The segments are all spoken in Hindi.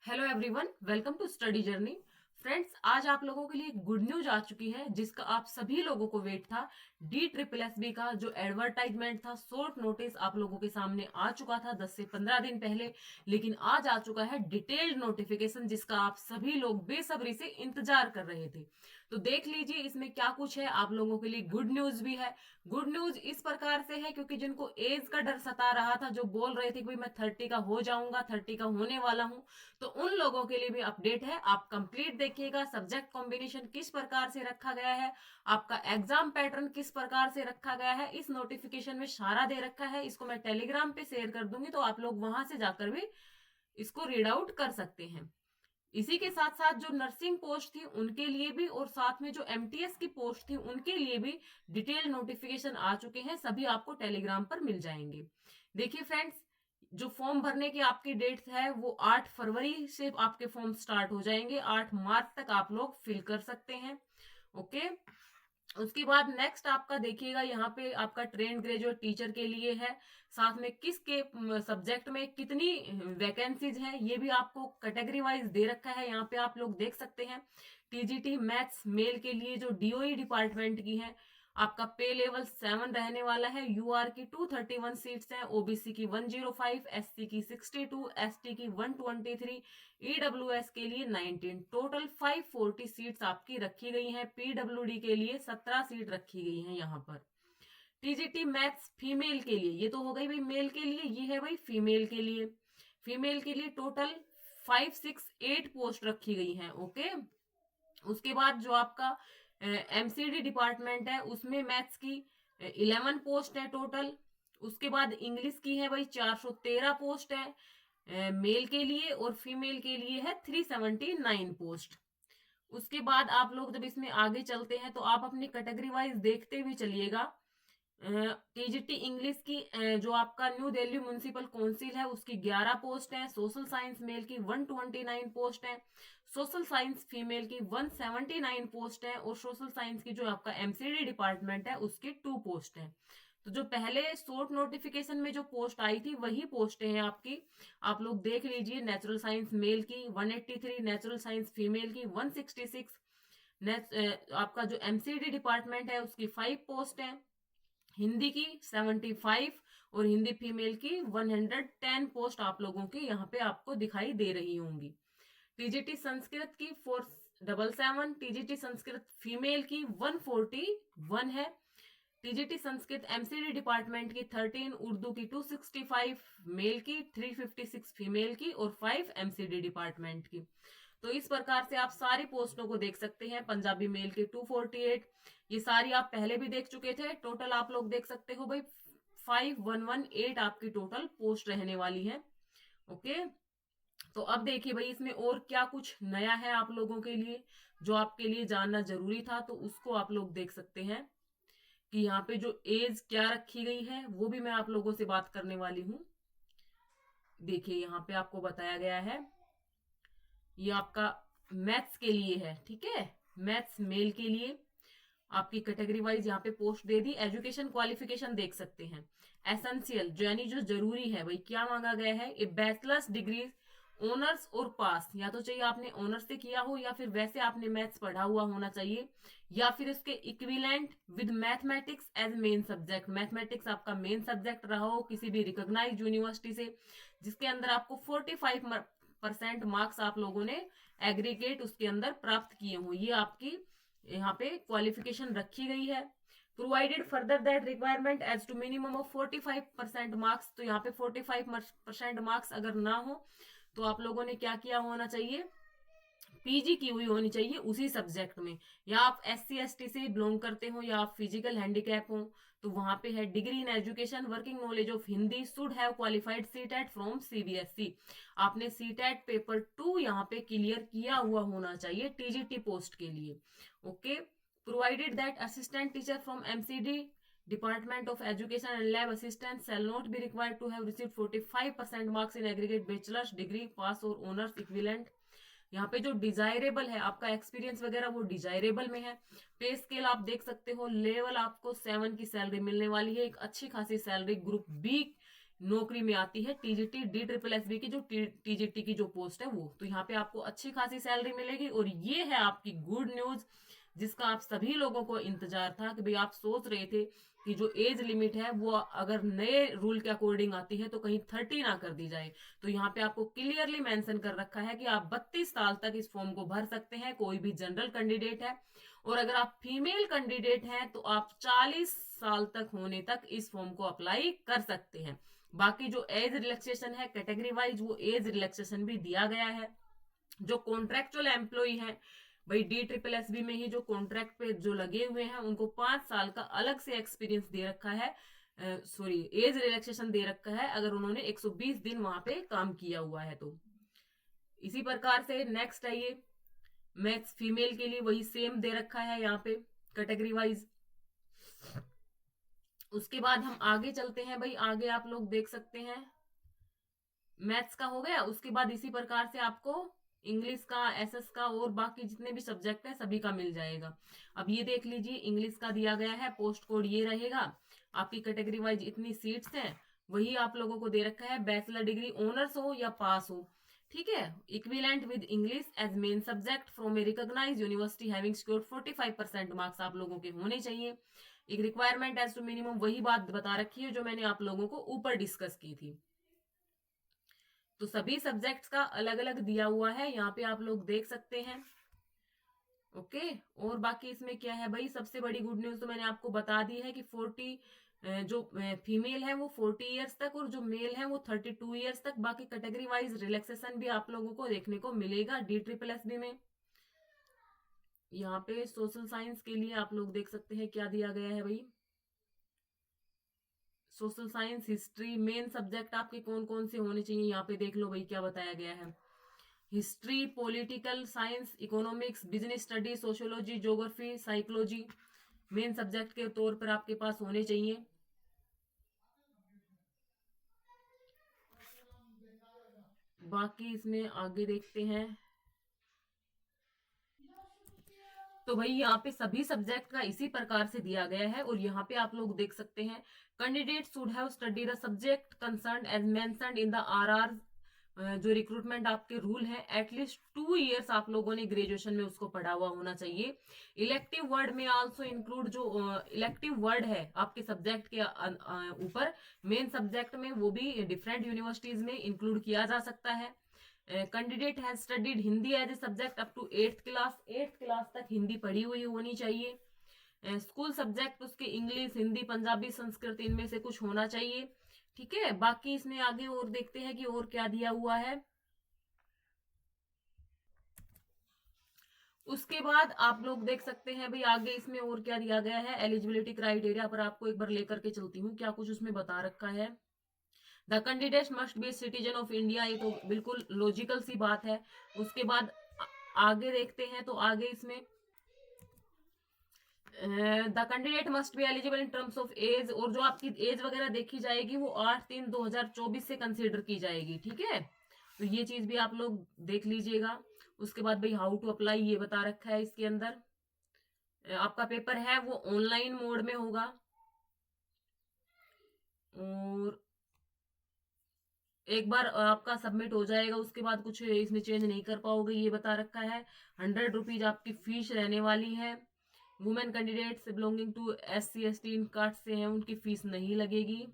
Hello everyone, welcome to study journey. Friends, आज आप लोगों के लिए गुड न्यूज आ चुकी है जिसका आप सभी लोगों को वेट था। DSSB का जो एडवर्टाइजमेंट था, शॉर्ट नोटिस आप लोगों के सामने आ चुका था 10 से 15 दिन पहले, लेकिन आज आ चुका है डिटेल्ड नोटिफिकेशन जिसका आप सभी लोग बेसब्री से इंतजार कर रहे थे। तो देख लीजिए इसमें क्या कुछ है। आप लोगों के लिए गुड न्यूज भी है। गुड न्यूज इस प्रकार से है क्योंकि जिनको एज का डर सता रहा था, जो बोल रहे थे कि भाई मैं 30 का हो जाऊंगा, 30 का होने वाला हूं, तो उन लोगों के लिए भी अपडेट है। आप कंप्लीट देखिएगा, सब्जेक्ट कॉम्बिनेशन किस प्रकार से रखा गया है, आपका एग्जाम पैटर्न किस प्रकार से रखा गया है, इस नोटिफिकेशन में सारा दे रखा है। इसको मैं टेलीग्राम पे शेयर कर दूंगी, तो आप लोग वहां से जाकर भी इसको रीड आउट कर सकते हैं। इसी के साथ साथ जो नर्सिंग पोस्ट थी उनके लिए भी, और साथ में जो MTS की पोस्ट थी उनके लिए भी डिटेल नोटिफिकेशन आ चुके हैं। सभी आपको टेलीग्राम पर मिल जाएंगे। देखिए फ्रेंड्स, जो फॉर्म भरने की आपकी डेट है वो 8 फरवरी से आपके फॉर्म स्टार्ट हो जाएंगे। 8 मार्च तक आप लोग फिल कर सकते हैं। ओके। उसके बाद नेक्स्ट आपका देखिएगा, यहाँ पे आपका ट्रेंड ग्रेजुएट टीचर के लिए है। साथ में किसके सब्जेक्ट में कितनी वैकेंसीज है ये भी आपको कैटेगरी वाइज दे रखा है। यहाँ पे आप लोग देख सकते हैं। TGT मैथ्स मेल के लिए जो DOE डिपार्टमेंट की है, आपका पे लेवल 7 रहने वाला है। UR की 231 सीट्स हैं, OBC की 105, SC की 62, ST की 123, EWS के लिए 19, टोटल 540 सीट्स आपकी रखी गई हैं। PWD के लिए 17 सीट रखी गई हैं यहाँ पर। TGT मैथ्स फीमेल के लिए, ये तो हो गई भाई मेल के लिए, ये है भाई फीमेल के लिए। फीमेल के लिए टोटल 568 पोस्ट रखी गई हैं। ओके। उसके बाद जो आपका MCD डिपार्टमेंट है उसमें मैथ्स की 11 पोस्ट है टोटल। उसके बाद इंग्लिश की है भाई 413 पोस्ट है मेल के लिए, और फीमेल के लिए है 379 पोस्ट। उसके बाद आप लोग जब इसमें आगे चलते हैं तो आप अपनी कैटेगरी वाइज देखते हुए चलिएगा। TGT इंग्लिश की जो आपका न्यू दिल्ली म्युनिसिपल काउंसिल है उसकी 11 पोस्ट है। सोशल साइंस मेल की 129 पोस्ट है। सोशल साइंस फीमेल की 179 पोस्ट है। और सोशल साइंस की जो आपका MCD डिपार्टमेंट है उसकी 2 पोस्ट है। तो जो पहले शॉर्ट नोटिफिकेशन में जो पोस्ट आई थी वही पोस्टें हैं आपकी। आप लोग देख लीजिए, नेचुरल साइंस मेल की 183, नेचुरल साइंस फीमेल की 166, आपका जो MCD डिपार्टमेंट है उसकी 5 पोस्ट है। हिंदी की 75 और हिंदी फीमेल की 110 पोस्ट आप लोगों की यहाँ पे आपको दिखाई दे रही होंगी। TGT संस्कृत की 477, TGT संस्कृत फीमेल की 141 है। TGT संस्कृत MCD डिपार्टमेंट की 13, उर्दू की 265 मेल की, 356 फीमेल की, और 5 MCD डिपार्टमेंट की। तो इस प्रकार से आप सारी पोस्टों को देख सकते हैं। पंजाबी मेल के 248, ये सारी आप पहले भी देख चुके थे। टोटल आप लोग देख सकते हो भाई 5118 आपकी टोटल पोस्ट रहने वाली है। ओके। तो अब देखिए भाई इसमें और क्या कुछ नया है आप लोगों के लिए, जो आपके लिए जानना जरूरी था, तो उसको आप लोग देख सकते हैं कि यहाँ पे जो एज क्या रखी गई है वो भी मैं आप लोगों से बात करने वाली हूँ। देखिए यहाँ पे आपको बताया गया है, ये आपका मैथ्स के लिए है। ठीक है, मैथ्स मेल के लिए आपकी कैटेगरी वाइज यहाँ पे पोस्ट दे दी। एजुकेशन क्वालिफिकेशन देख सकते हैं। एसेंशियल जो यानी जो जरूरी है भाई, क्या मांगा गया है, ए बैचलर्स डिग्री ऑनर्स और पास, या तो चाहिए आपने ऑनर्स से किया हो, या फिर वैसे आपने मैथ्स पढ़ा हुआ होना चाहिए, या फिर उसके equivalent with mathematics as main subject. Mathematics आपका मेन सब्जेक्ट रहा हो किसी भी रिकॉग्नाइज्ड यूनिवर्सिटी से, जिसके अंदर आपको 45% मार्क्स आप लोगों ने एग्रीगेट उसके अंदर प्राप्त किए हो, ये आपकी यहाँ पे क्वालिफिकेशन रखी गई है। Provided further that requirement as to minimum of 45% marks, तो यहाँ पे 45% मार्क्स अगर ना हो तो आप लोगों ने क्या किया होना चाहिए, PG की हुई होनी चाहिए उसी सब्जेक्ट में। या आप SC ST से बिलोंग करते हो, या आप फिजिकल हैंडीकैप हो, तो वहां पे है degree in education working knowledge of Hindi should have qualified CTET from CBSE। आपने CTET पेपर 2 यहाँ पे क्लियर किया हुआ होना चाहिए TGT पोस्ट के लिए। Okay. Provided that assistant teacher from MCD Department of Education and lab assistants shall not be required to have received 45% marks in aggregate bachelor's degree pass or honors equivalent। यहाँ पे जो डिजायरेबल है आपका एक्सपीरियंस वगैरह वो डिजायरेबल में है। पे स्केल आप देख सकते हो, लेवल आपको 7 की सैलरी मिलने वाली है, एक अच्छी खासी सैलरी। ग्रुप B नौकरी में आती है TGT D triple S B की जो टीजीटी की जो पोस्ट है वो। तो यहाँ पे आपको अच्छी खासी सैलरी मिलेगी। और ये है आपकी गुड न्यूज जिसका आप सभी लोगों को इंतजार था कि भाई आप सोच रहे थे कि जो एज लिमिट है वो अगर नए रूल के अकॉर्डिंग आती है तो कहीं 30 ना कर दी जाए। तो यहाँ पे आपको क्लियरली मेंशन कर रखा है कि आप 32 साल तक इस फॉर्म को भर सकते हैं, कोई भी जनरल कैंडिडेट है। और अगर आप फीमेल कैंडिडेट हैं तो आप 40 साल तक होने तक इस फॉर्म को अप्लाई कर सकते हैं। बाकी जो एज रिलैक्सेशन है कैटेगरी वाइज वो एज रिलैक्सेशन भी दिया गया है। जो कॉन्ट्रेक्चुअल एम्प्लॉय है भाई डी ट्रिपल एस बी में ही जो कॉन्ट्रैक्ट पे जो लगे हुए हैं उनको 5 साल का अलग से एक्सपीरियंस दे रखा है, सॉरी एज रिलैक्सेशन दे रखा है अगर उन्होंने 120 दिन वहां पे काम किया हुआ है तो। इसी प्रकार से नेक्स्ट है ये मैथ्स फीमेल के लिए वही सेम दे रखा है यहाँ पे कैटेगरी वाइज। उसके बाद हम आगे चलते हैं भाई, आगे आप लोग देख सकते हैं मैथ्स का हो गया। उसके बाद इसी प्रकार से आपको इंग्लिश का, एसएस का और बाकी जितने भी सब्जेक्ट है सभी का मिल जाएगा। अब ये देख लीजिए इंग्लिश का दिया गया है, पोस्ट कोड ये रहेगा, आपकी कैटेगरी वाइज इतनी सीट्स हैं, वही आप लोगों को दे रखा है। बैचलर डिग्री ऑनर्स हो या पास हो, ठीक है। Equivalent with English as main subject from a recognised university having scored 45% marks आप लोगों के होने चाहिए। एक रिक्वायरमेंट एज टू मिनिमम वही बात बता रखी है जो मैंने आप लोगों को ऊपर डिस्कस की थी। तो सभी सब्जेक्ट्स का अलग अलग दिया हुआ है, यहाँ पे आप लोग देख सकते हैं। ओके, और बाकी इसमें क्या है भाई, सबसे बड़ी गुड न्यूज तो मैंने आपको बता दी है कि 40 जो फीमेल है वो 40 इयर्स तक और जो मेल है वो 32 इयर्स तक। बाकी कैटेगरी वाइज रिलैक्सेशन भी आप लोगों को देखने को मिलेगा डी ट्रिपल एस बी में। यहाँ पे सोशल साइंस के लिए आप लोग देख सकते हैं क्या दिया गया है भाई। Social science history main subject आपके कौन कौन से होने चाहिए, यहाँ पे देख लो भाई क्या बताया गया है। History, political science, economics, business study, sociology, geography, psychology main subject के तौर पर आपके पास होने चाहिए। बाकी इसमें आगे देखते हैं। तो भाई यहाँ पे सभी सब्जेक्ट का इसी प्रकार से दिया गया है। और यहाँ पे आप लोग देख सकते हैं candidate should have study the subject concern as mentioned in the RR, जो रिक्रूटमेंट आपके रूल है, एटलीस्ट 2 इयर्स आप लोगों ने ग्रेजुएशन में उसको पढ़ा हुआ होना चाहिए। इलेक्टिव वर्ड में आल्सो इंक्लूड, जो इलेक्टिव वर्ड है आपके सब्जेक्ट के ऊपर मेन सब्जेक्ट में वो भी डिफरेंट यूनिवर्सिटीज में इंक्लूड किया जा सकता है। Candidate has studied Hindi as a subject up to 8th class तक हिंदी पढ़ी हुई होनी चाहिए। स्कूल सब्जेक्ट उसके इंग्लिश, हिंदी, पंजाबी, संस्कृत इनमें से कुछ होना चाहिए, ठीक है। बाकी इसमें आगे और देखते हैं कि और क्या दिया हुआ है। उसके बाद आप लोग देख सकते हैं भाई आगे इसमें और क्या दिया गया है। एलिजिबिलिटी क्राइटेरिया पर आपको एक बार लेकर के चलती हूँ, क्या कुछ उसमें बता रखा है। The candidate must B citizen of India, ये तो बिल्कुल लॉजिकल सी बात है। उसके बाद आगे देखते हैं तो आगे इसमें the candidate must be eligible in terms of age, और जो आपकी एज वगैरह देखी जाएगी वो 8/3/2024 से कंसीडर की जाएगी, ठीक है। तो ये चीज भी आप लोग देख लीजिएगा। उसके बाद भाई हाउ टू अप्लाई ये बता रखा है इसके अंदर। आपका पेपर है वो ऑनलाइन मोड में होगा और एक बार आपका सबमिट हो जाएगा उसके बाद कुछ इसमें चेंज नहीं कर पाओगे, ये बता रखा है। 100 रुपीज आपकी फीस रहने वाली है। Women candidates belonging to SC ST इन कास्ट से हैं उनकी फीस नहीं लगेगी।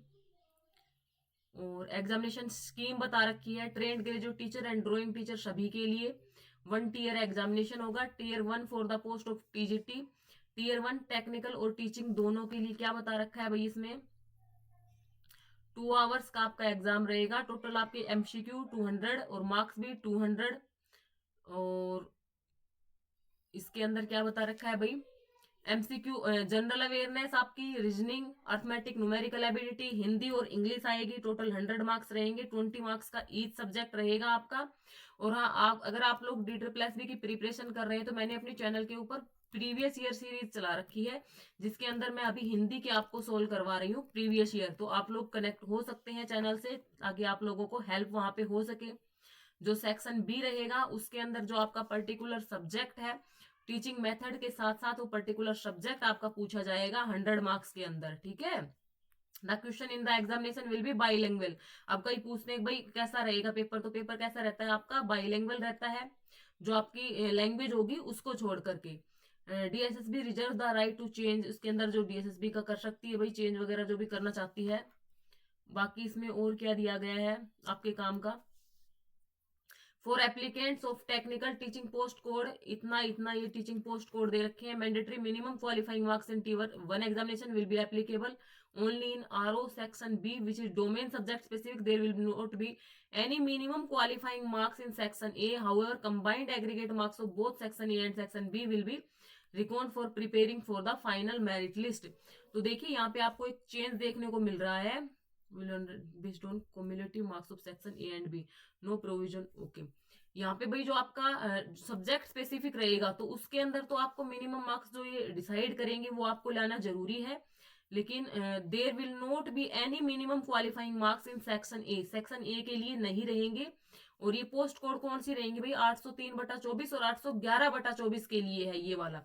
और एग्जामिनेशन स्कीम बता रखी है। Trained graduate teacher and drawing teacher सभी के लिए 1 टीयर एग्जामिनेशन होगा। Tier 1 for the post of TGT, tier 1 technical और टीचिंग दोनों के लिए क्या बता रखा है भाई इसमें 2 आवर्स का आपका एग्जाम रहेगा। टोटल आपके MCQ 200 और मार्क्स भी 200। और इसके अंदर क्या बता रखा है भाई, MCQ जनरल अवेयरनेस आपकी, reasoning, arithmetic, numerical ability, Hindi और इंग्लिश आएगी। टोटल 100 मार्क्स रहेंगे, 20 मार्क्स का ईच सब्जेक्ट रहेगा आपका। और हाँ, अगर आप लोग DSSB की प्रिपरेशन कर रहे हैं तो मैंने अपने चैनल के ऊपर प्रीवियस ईयर सीरीज चला रखी है जिसके अंदर मैं अभी हिंदी के आपको सोल्व करवा रही हूँ प्रीवियस ईयर। तो आप लोग कनेक्ट हो सकते हैं चैनल से ताकि आप लोगों को हेल्प वहां पे हो सके। जो सेक्शन B रहेगा उसके अंदर जो आपका पर्टिकुलर सब्जेक्ट है, टीचिंग मेथड के साथ साथ वो पर्टिकुलर सब्जेक्ट आपका पूछा जाएगा 100 मार्क्स के अंदर, ठीक है। The question in the examination will B bilingual. अब कहीं पूछते हैं भाई कैसा रहेगा पेपर, तो पेपर कैसा रहता है आपका, बाईलिंगुअल रहता है, जो आपकी लैंग्वेज होगी उसको छोड़ करके। DSSB reserve the right to change, उसके अंदर जो डीएसएसबी का कर सकती है भाई चेंज वगैरह जो भी करना चाहती है। बाकी इसमें और क्या दिया गया है आपके काम का, for applicants of technical teaching post code, इतना इतना ये टीचिंग पोस्ट कोड दे रखे हैं। Mandatory minimum qualifying marks in tier one examination will be applicable only in RO section B, which is domain subject specific. There will not be any minimum qualifying marks in section A. However, combined aggregate marks of both section A and section B will be reckoned for preparing for the final merit list. तो देखिए यहाँ पे आपको एक चेंज देखने को मिल रहा है, based on cumulative marks of section A and B, no provision. Okay, यहाँ पे भाई जो आपका सब्जेक्ट स्पेसिफिक रहेगा तो उसके अंदर तो आपको मिनिमम मार्क्स जो ये डिसाइड करेंगे वो आपको लाना जरूरी है, लेकिन there will not be any minimum qualifying marks in section A, section A के लिए नहीं रहेंगे। और ये पोस्ट कोड कौन सी रहेंगी भाई, 803/24 और 811/24 के लिए है ये वाला।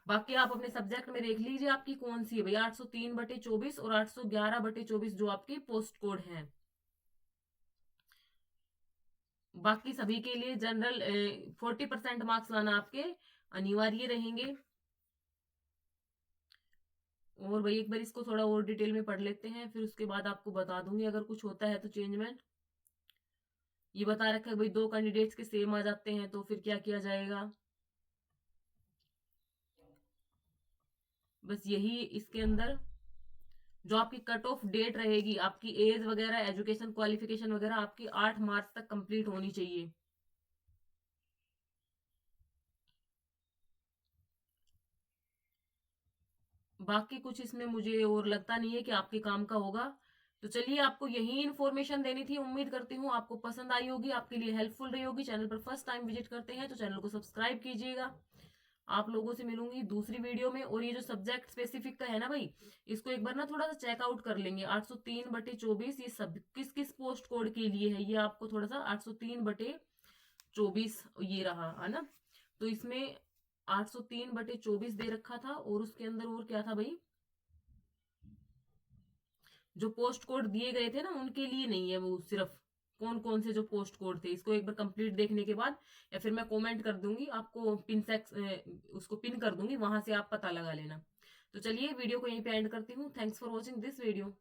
बाकी आप अपने सब्जेक्ट में देख लीजिए आपकी कौन सी है भाई, 803/24 और 811/24 जो आपकी पोस्ट कोड है। बाकी सभी के लिए जनरल 40% मार्क्स लाना आपके अनिवार्य रहेंगे। और भाई एक बार इसको थोड़ा और डिटेल में पढ़ लेते हैं, फिर उसके बाद आपको बता दूंगी अगर कुछ होता है तो चेंजमेंट। ये बता रखा है भाई 2 कैंडिडेट्स के सेम आ जाते हैं तो फिर क्या किया जाएगा, बस यही इसके अंदर जो आपकी कट ऑफ डेट रहेगी, आपकी एज वगैरह एजुकेशन क्वालिफिकेशन वगैरह आपकी 8 मार्च तक कंप्लीट होनी चाहिए। बाकी कुछ इसमें मुझे और लगता नहीं है कि आपके काम का होगा। तो चलिए आपको यही इन्फॉर्मेशन देनी थी, उम्मीद करती हूँ आपको पसंद आई होगी, आपके लिए हेल्पफुल रही होगी। चैनल पर फर्स्ट टाइम विजिट करते हैं तो चैनल को सब्सक्राइब कीजिएगा। आप लोगों से मिलूंगी दूसरी वीडियो में। और ये जो सब्जेक्ट स्पेसिफिक का है ना भाई, इसको एक बार ना थोड़ा सा चेकआउट कर लेंगे। 803/24 ये सब किस किस पोस्ट कोड के लिए है, ये आपको थोड़ा सा 803/24 ये रहा है ना, तो इसमें 803/24 दे रखा था और उसके अंदर और क्या था भाई, जो पोस्ट कोड दिए गए थे ना उनके लिए नहीं है, वो सिर्फ कौन कौन से जो पोस्ट कोड थे, इसको एक बार कंप्लीट देखने के बाद या फिर मैं कमेंट कर दूंगी आपको, पिन सेक्स उसको पिन कर दूंगी, वहां से आप पता लगा लेना। तो चलिए वीडियो को यहीं पे एंड करती हूँ। Thanks for watching this video.